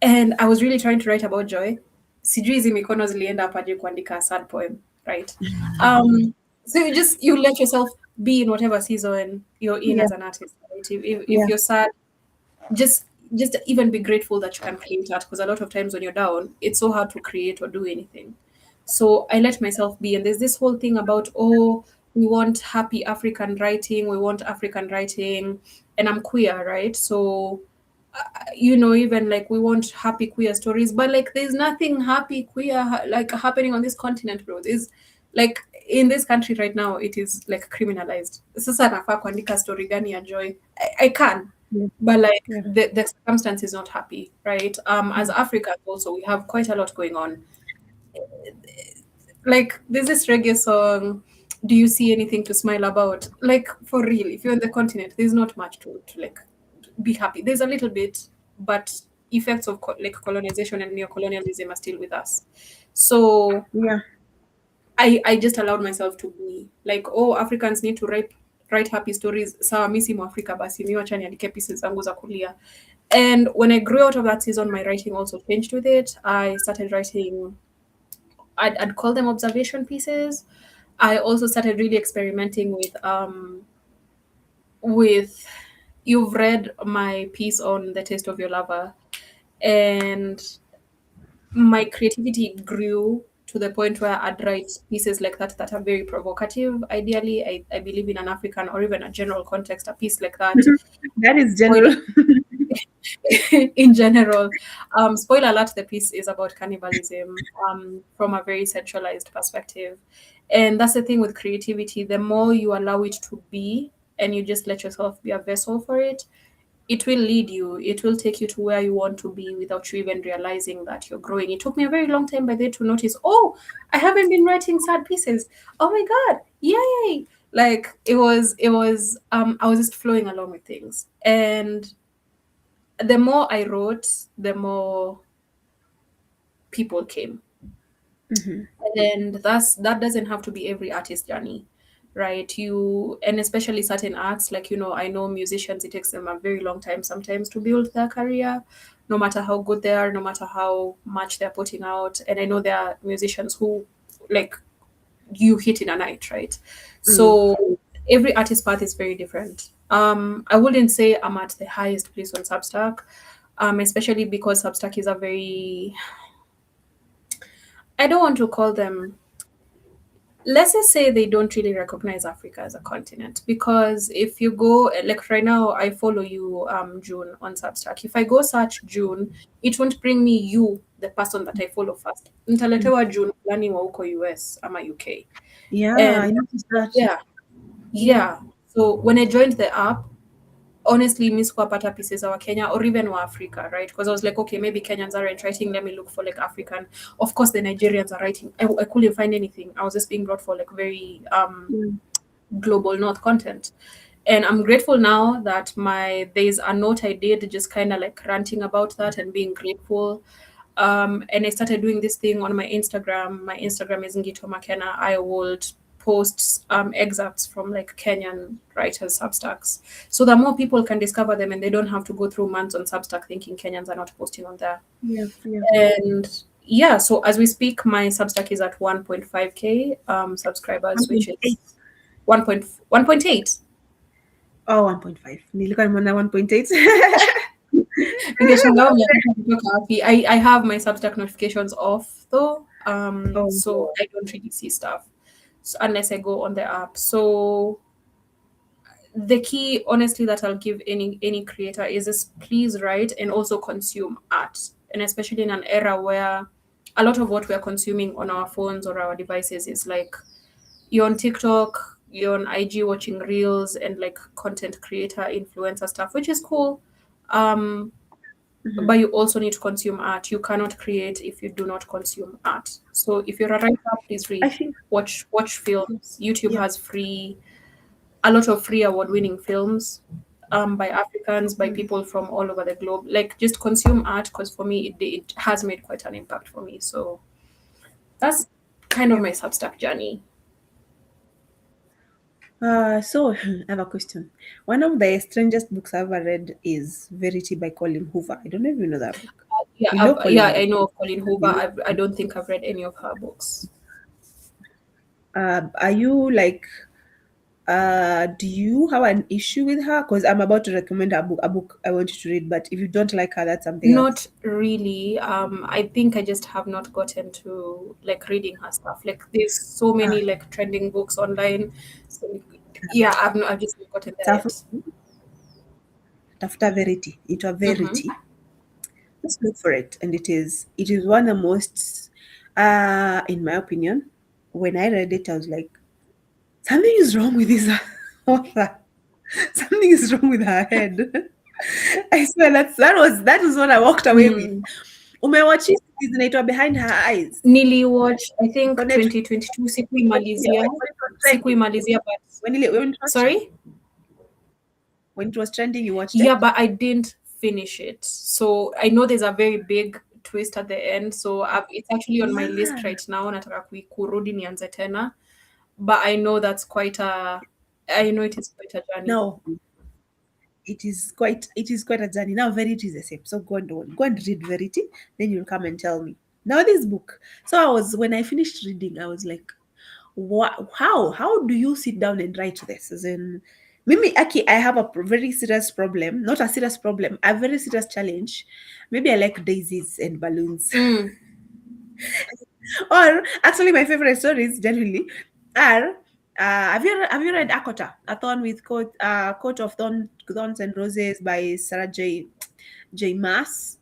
and I was really trying to write about joy. Sijui hizi mikono zilienda hapa aje kuandika a sad poem, right? So you let yourself be in whatever season you're in Yeah. as an artist, right? If Yeah. you're sad, just even be grateful that you can create art because a lot of times when you're down it's so hard to create or do anything. So I let myself be, and there's this whole thing about, oh, we want happy African writing, we want African writing, and I'm queer, right? So even like we want happy queer stories, but like there's nothing happy queer like happening on this continent, bro. There's like in this country right now it is like criminalized. Sasa nafaa kuandika story gani ya joy? I can, Yeah. but like Yeah. the circumstance is not happy, right? As Mm. Africans also we have quite a lot going on. Like there's this reggae song, do you see anything to smile about? Like for real, if you're on the continent there's not much to like be happy. There's a little bit, but effects of like colonization and neocolonialism are still with us. So Yeah. I just allowed myself to be like, oh, Africans need to write happy stories. Sawa, mi si Mwafrika, basi mi wacha niandike pieces zangu za kulia. And when I grew out of that season, my writing also changed with it. I started writing, I'd call them observation pieces. I also started really experimenting with you've read my piece on the taste of your lover, and my creativity grew to the point where I'd write pieces like that are very provocative. Ideally, I believe in an African or even a general context, a piece like that. That is Spoiler general. in general. Spoiler alert, the piece is about cannibalism from a very centralized perspective. And that's the thing with creativity. The more you allow it to be and you just let yourself be a vessel for it, it will lead you. It will take you to where you want to be without you even realizing that you're growing. It took me a very long time by then to notice, oh, I haven't been writing sad pieces. Oh my God, yay. Like I was just flowing along with things. And the more I wrote, the more people came. Mhm. And that doesn't have to be every artist journey. right? You, and especially certain arts, like, I know musicians, it takes them a very long time sometimes to build their career, no matter how good they are, no matter how much they're putting out. And I know there are musicians who, like, you hit in a night, right? Mm. So every artist path is very different. I wouldn't say I'm at the highest place on Substack, especially because Substack is a very, I don't want to call them, let's just say they don't really recognize Africa as a continent. Because if you go, like right now, I follow you, June, on Substack. If I go search June, it won't bring me you, the person that I follow first. Nitaletewa June fulani wa uko US ama UK. Yeah, And I noticed that. yeah, Yeah. yeah. So when I joined the app, honestly, mi sikuwapata pieces wa Kenya or even wa Africa, right? Because I was like, okay, maybe Kenyans aren't writing. Let me look for like African. Of course, the Nigerians are writing. I couldn't find anything. I was just being brought for like very Mm. global North content. And I'm grateful now that there's a note I did just kind of like ranting about that and being grateful. And I started doing this thing on my Instagram. My Instagram is Ngito Makena. I would post excerpts from like Kenyan writers' Substacks, so that more people can discover them and they don't have to go through months on Substack thinking Kenyans are not posting on there. Yeah, yeah. And yeah, so as we speak, my Substack is at 1.5k subscribers, which is 1.8. 1.8. Oh, 1.5. Nilikuwa nimeona 1.8. Ningeshangaa umetoka kutoka wapi. I have my Substack notifications off though, Oh, so I don't really see stuff, so, unless I go on the app. So the key, honestly, that I'll give any creator is just please write and also consume art, and especially in an era where a lot of what we are consuming on our phones or our devices is like, you're on TikTok, you're on IG watching reels and like content creator, influencer stuff, which is cool. Um, mhm. but you also need to consume art. You cannot create if you do not consume art. So if you're a writer, please I read, think, watch films. YouTube yeah. has a lot of free award-winning films, by Africans, by Mm. people from all over the globe. Like, just consume art, because for me it has made quite an impact for me. So that's kind of Yeah. my Substack journey. So I have a question. One of the strangest books I've ever read is Verity by Colin Hoover. I don't know if you know that book. Yeah, You know Colin yeah, Hoover. I know of Colleen Hoover. You I don't think I've read any of her books. are you like do you have an issue with her? Because I'm about to recommend a book I want you to read, but if you don't like her, that's something Not else. really. I think I just have not gotten to like reading her stuff. Like, there's so Ah, many like trending books online. So yeah, I've just not gotten there Taf- yet. Tafuta Verity. Into a Mm-hmm. Verity. Just look for it. And it is one of the most in my opinion, when I read it, I was like, something is wrong with this author. Something is wrong with her head. I swear that was what I walked away with. Mm. Umewatch hii series inaitwa Behind Her Eyes. Nili watch, I think Iko Netflix. 2022, Yeah, sikuimalizia. when it was trending. Sikuimalizia, but When it was sorry? trending, you watched Yeah, it? but I didn't finish it. So I know there's a very big twist at the end. So it's actually on my Yeah. list right now. Nataka kurudi nianze tena. But I know I know it is quite a journey. Now it is quite a journey. Now Verity is the same. So go and read Verity, then you'll come and tell me. Now this book. So when I finished reading, I was like, what, how do you sit down and write this? As in, Mimi Aki, I have a very serious problem, not a serious problem, a very serious challenge. Maybe I like daisies and balloons. Mm, Or actually, my favorite stories generally are. Have you read Akota, a thorn with coat of thorns and roses by Sarah J Maas?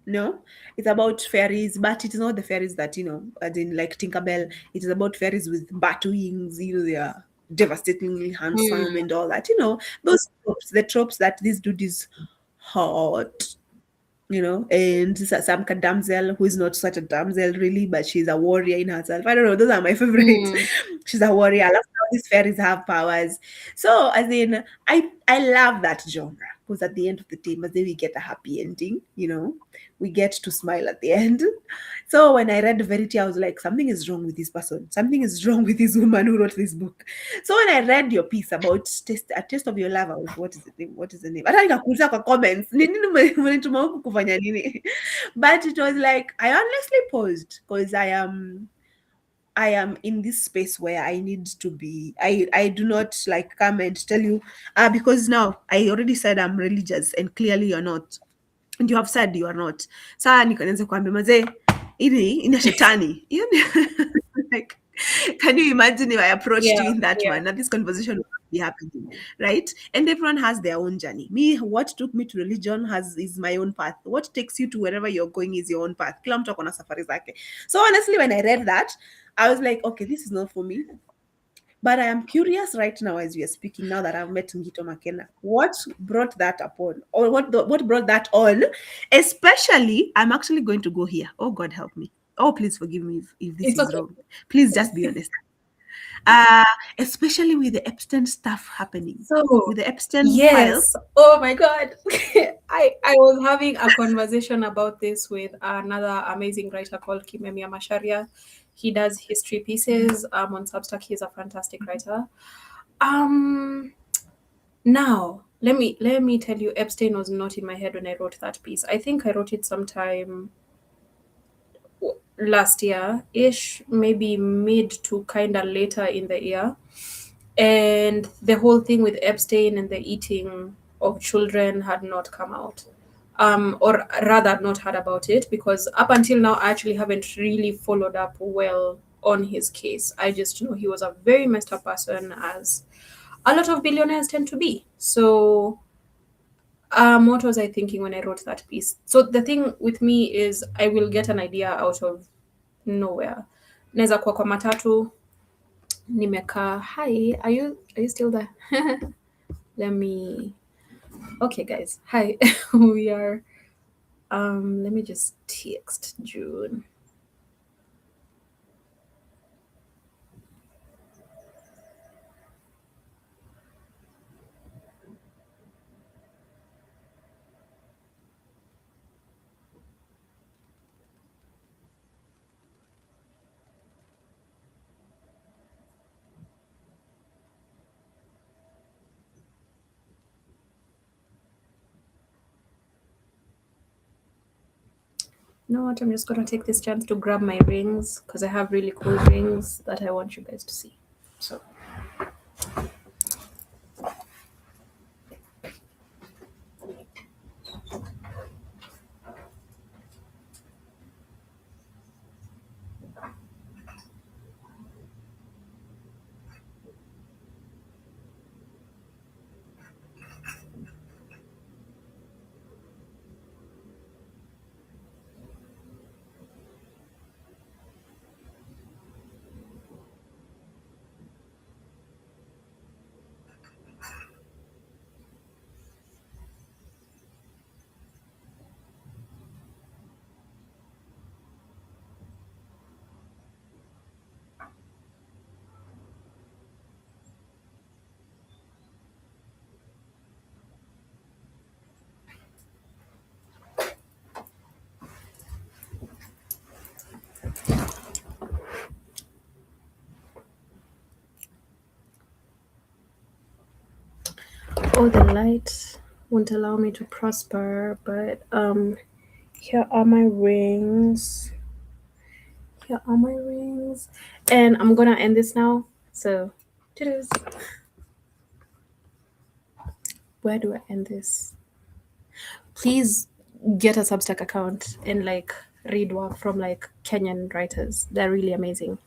No, it's about fairies, but it is not the fairies that as in like Tinkerbell. It is about fairies with bat wings. They are devastatingly handsome mm, and all that. Those tropes, the tropes that this dude is hot. And some damsel who is not such a damsel really, but she's a warrior in herself. I don't know. Those are my favorites. mm, She's a warrior. I love these fairies have powers. So as in, I love that genre because at the end of the day, maybe we get a happy ending. We get to smile at the end. So when I read Verity, I was like, something is wrong with this person. Something is wrong with this woman who wrote this book. So when I read your piece about a taste of your love, I was, what is the name? What is the name? Hata nikakuuliza kwa comments, ni nini umenituma huku kufanya nini? But it was like I honestly paused because I am in this space where I need to be. I do not like come and tell you because now I already said I'm religious and clearly you're not. And you have said you are not. Saa nikaanza kuambia mazee hili ina shetani. Like, can you imagine if I approached you Yeah, in that yeah. one? Now this conversation would be happening, right? And everyone has their own journey. Me, what took me to religion is my own path. What takes you to wherever you're going is your own path. Kila mtu ako na safari zake. So honestly, when I read that, I was like, okay, this is not for me. But I am curious right now as we are speaking, now that I've met Ngito McKenna, what brought that upon, or what brought that on? Especially, I'm actually going to go here. Oh God, help me. Oh, please forgive me if this It's is okay. wrong. Please just be honest. Uh, Especially with the Epstein stuff happening, So, with the Epstein file. yes. Oh my God. I was having a conversation about this with another amazing writer called Kimemia Masharia. He does history pieces on Substack. He's a fantastic writer. Um, Now, let me tell you, Epstein was not in my head when I wrote that piece. I think I wrote it sometime last year ish, maybe mid to kind of later in the year. And the whole thing with Epstein and the eating of children had not come out. Or rather, not heard about it because up until now, I actually haven't really followed up well on his case. I just know he was a very messed up person, as a lot of billionaires tend to be. So, what was I thinking when I wrote that piece? So, the thing with me is, I will get an idea out of nowhere. Naweza kuwa kwa matatu nimekaa. Hi, are you still there? Let me. Okay, guys. Hi, we are. Let me just text June. You know what? I'm just gonna take this chance to grab my rings because I have really cool rings that I want you guys to see. So. Oh, the light won't allow me to prosper, but here are my rings. Here are my rings. And I'm gonna end this now. So, cheers. Where do I end this? Please get a Substack account and like read work from like Kenyan writers. They're really amazing.